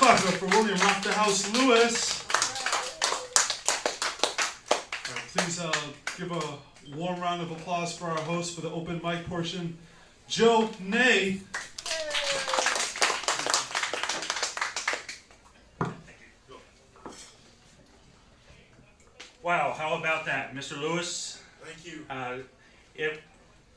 applause for William Rock the House Lewis. Please give a warm round of applause for our host for the open mic portion, Joe Nay. Wow, how about that, Mr. Lewis? Thank you.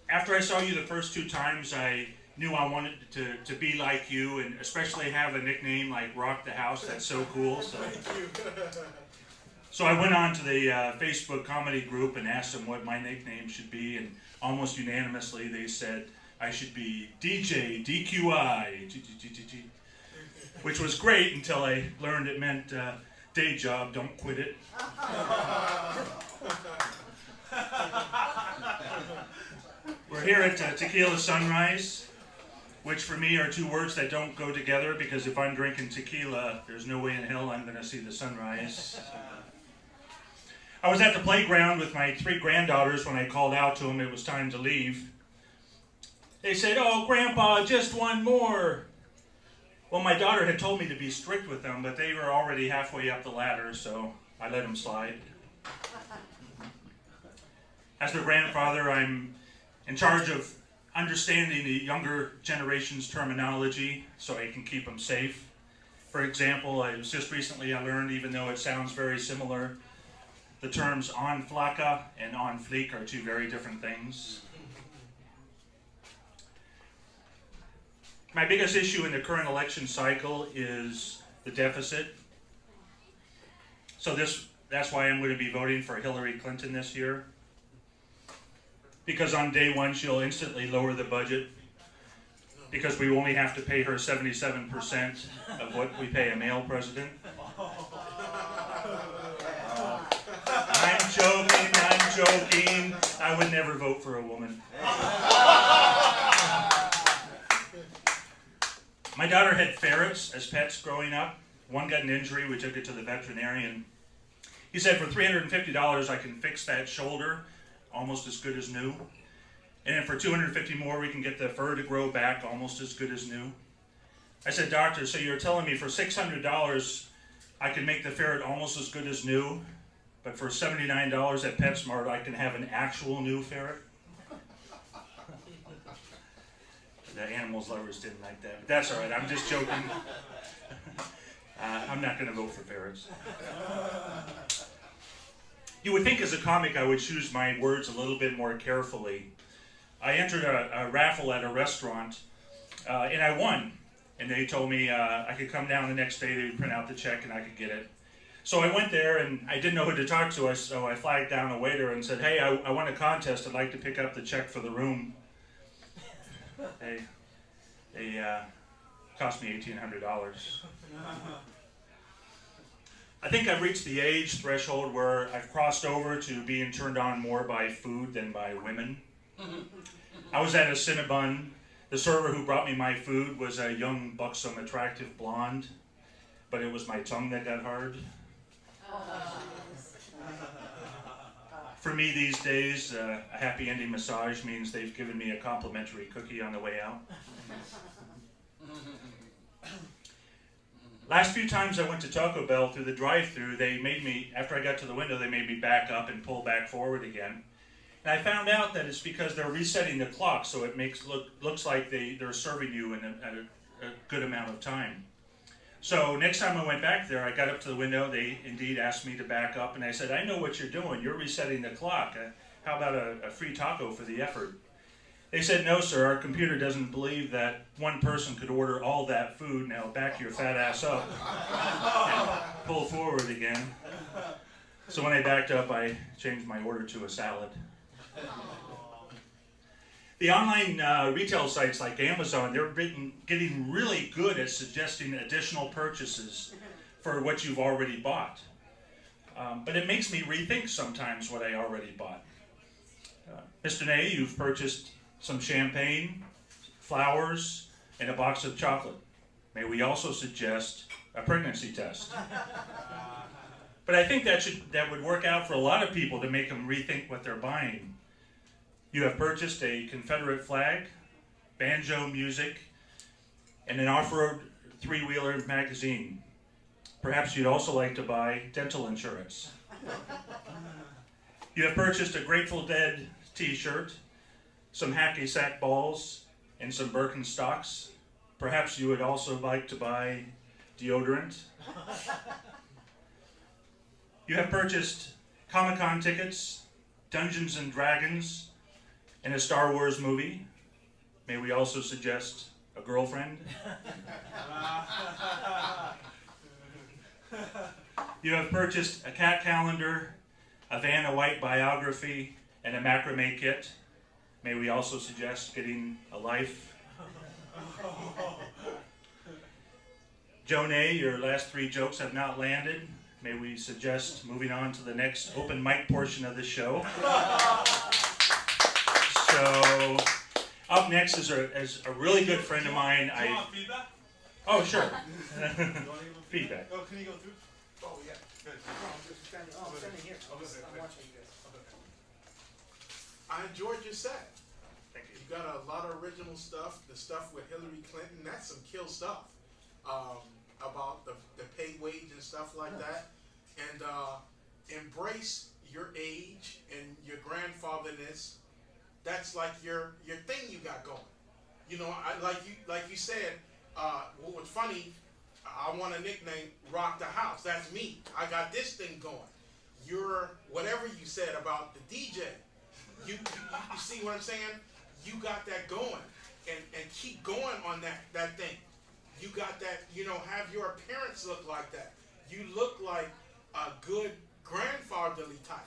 After I saw you the first two times, I knew I wanted to be like you, and especially have a nickname like Rock the House. That's so cool. Thank you. So I went on to the Facebook comedy group and asked them what my nickname should be, and almost unanimously they said I should be DJ DQI, which was great until I learned it meant day job, don't quit it. We're here at Tequila Sunrise, which for me are two words that don't go together, because if I'm drinking tequila, there's no way in hell I'm going to see the sunrise. I was at the playground with my 3 granddaughters when I called out to them it was time to leave. They said, "Oh, Grandpa, just one more." Well, my daughter had told me to be strict with them, but they were already halfway up the ladder, so I let them slide. As their grandfather, I'm in charge of understanding the younger generation's terminology so I can keep them safe. For example, I learned, even though it sounds very similar, the terms on flaca and on fleek are two very different things. My biggest issue in the current election cycle is the deficit. So that's why I'm going to be voting for Hillary Clinton this year. Because on day one, she'll instantly lower the budget, because we only have to pay her 77% of what we pay a male president. I'm joking. I would never vote for a woman. My daughter had ferrets as pets growing up. One got an injury, we took it to the veterinarian. He said for $350 I can fix that shoulder almost as good as new. And then for $250 more we can get the fur to grow back almost as good as new. I said, "Doctor, so you're telling me for $600 I can make the ferret almost as good as new, but for $79 at PetSmart I can have an actual new ferret?" The animals lovers didn't like that, but that's all right, I'm just joking. I'm not going to vote for ferrets. You would think as a comic I would choose my words a little bit more carefully. I entered a raffle at a restaurant, and I won. And they told me I could come down the next day, they would print out the check, and I could get it. So I went there, and I didn't know who to talk to, so I flagged down a waiter and said, "Hey, I won a contest, I'd like to pick up the check for the room." They cost me $1,800. I think I've reached the age threshold where I've crossed over to being turned on more by food than by women. I was at a Cinnabon. The server who brought me my food was a young, buxom, attractive blonde, but it was my tongue that got hard. For me these days, a happy ending massage means they've given me a complimentary cookie on the way out. Last few times I went to Taco Bell through the drive-thru, they made me, after I got to the window, they made me back up and pull back forward again. And I found out that it's because they're resetting the clock, so it looks like they're serving you in a good amount of time. So next time I went back there, I got up to the window, they indeed asked me to back up, and I said, "I know what you're doing, you're resetting the clock. How about a free taco for the effort?" They said, "No, sir, our computer doesn't believe that one person could order all that food. Now back your fat ass up and pull forward again." So when I backed up, I changed my order to a salad. The online retail sites like Amazon, they're getting really good at suggesting additional purchases for what you've already bought. But it makes me rethink sometimes what I already bought. Mr. Nay, you've purchased some champagne, flowers, and a box of chocolate. May we also suggest a pregnancy test? But I think that would work out for a lot of people to make them rethink what they're buying. You have purchased a Confederate flag, banjo music, and an off-road three-wheeler magazine. Perhaps you'd also like to buy dental insurance. You have purchased a Grateful Dead t-shirt, some hacky sack balls, and some Birkenstocks. Perhaps you would also like to buy deodorant. You have purchased Comic-Con tickets, Dungeons and Dragons, and a Star Wars movie. May we also suggest a girlfriend? You have purchased a cat calendar, a Vanna White biography, and a macrame kit. May we also suggest getting a life? Jonay, your last three jokes have not landed. May we suggest moving on to the next open mic portion of the show? So, up next is a really good friend of mine. Do you want feedback? Oh, sure. You want to give Feedback. Oh, can you go through? Oh, yeah. Good. I'm standing here. I'm Okay. watching you guys. I enjoyed your set. Thank you. You got a lot of original stuff. The stuff with Hillary Clinton, that's some kill stuff. About the paid wage and stuff like that. And embrace your age and your grandfatherness. That's like your thing you got going. You know, like you said, what was funny, I want a nickname, Rock the House. That's me. I got this thing going. You're, whatever you said about the DJ, you see what I'm saying? You got that going. And keep going on that thing. You got that, you know, have your appearance look like that. You look like a good grandfatherly type.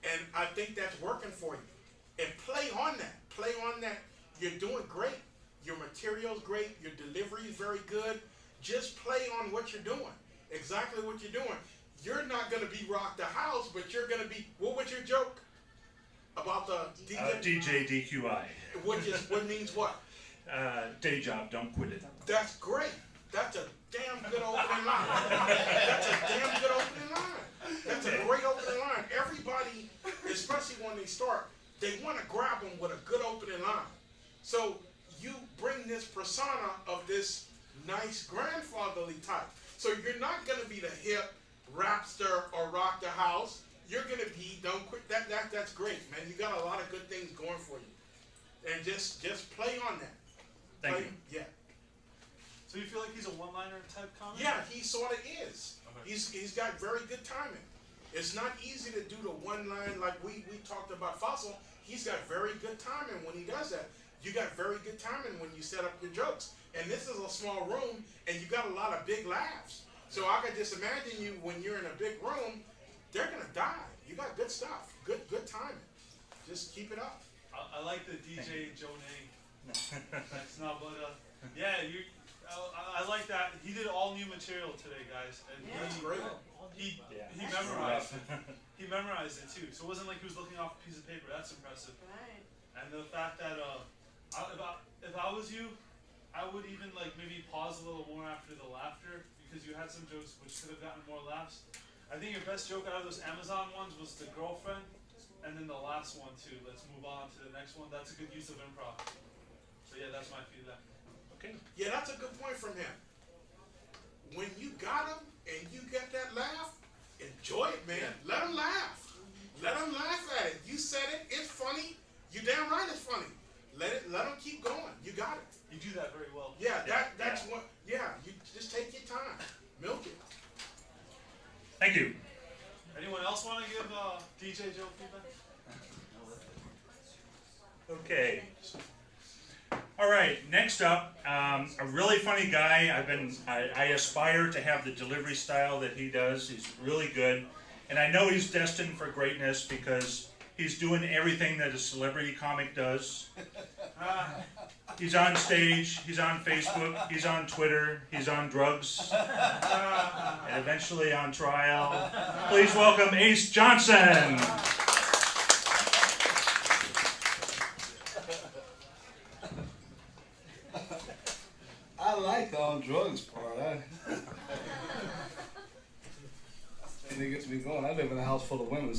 And I think that's working for you. And play on that. Play on that. You're doing great. Your material's great. Your delivery is very good. Just play on what you're doing. Exactly what you're doing. You're not going to be Rock the House, but you're going to be, what was your joke? About the DJ DQI. What means what? Day job, don't quit it. That's great. That's a damn good opening line. That's a damn good opening line. That's a great opening line. Everybody, especially when they start, they want to grab them with a good opening line. So you bring this persona of this nice grandfatherly type. So you're not going to be the hip rapster or rock the house. You're going to be, don't quit. That's great, man. You got a lot of good things going for you. And just play on that. Thank you. Yeah. So you feel like he's a one-liner type comic? Yeah, he sort of is. Okay. He's got very good timing. It's not easy to do the one line like we talked about Fasil. He's got very good timing when he does that. You got very good timing when you set up your jokes. And this is a small room, and you got a lot of big laughs. So I could just imagine you when you're in a big room, they're gonna die. You got good stuff, good timing. Just keep it up. I like the DJ Jonay. That's not, but yeah, I like that. He did all new material today, guys, and That's great. he memorized it. He memorized it too, so it wasn't like he was looking off a piece of paper. That's impressive. Right. And the fact that if I was you, I would even like maybe pause a little more after the laughter, because you had some jokes which could have gotten more laughs. I think your best joke out of those Amazon ones was the girlfriend, and then the last one too. Let's move on to the next one. That's a good use of improv. So yeah, that's my feedback. Okay. Yeah, that's a good point from him. When you got him and you get that laugh, enjoy it, man. Yeah. Let him laugh. Let him laugh at it. You said it. It's funny. You damn right it's funny. Let him keep going. You got it. You do that very well. Yeah, that's what. Yeah, you just take your time. Milk it. Thank you. Anyone else want to give DJ Joe feedback? Okay. All right. Next up, a really funny guy. I aspire to have the delivery style that he does. He's really good, and I know he's destined for greatness because he's doing everything that a celebrity comic does. He's on stage. He's on Facebook. He's on Twitter. He's on drugs, and eventually on trial. Please welcome Ace Johnson. I like the on drugs part. And it gets me going. I live in a house full of women. So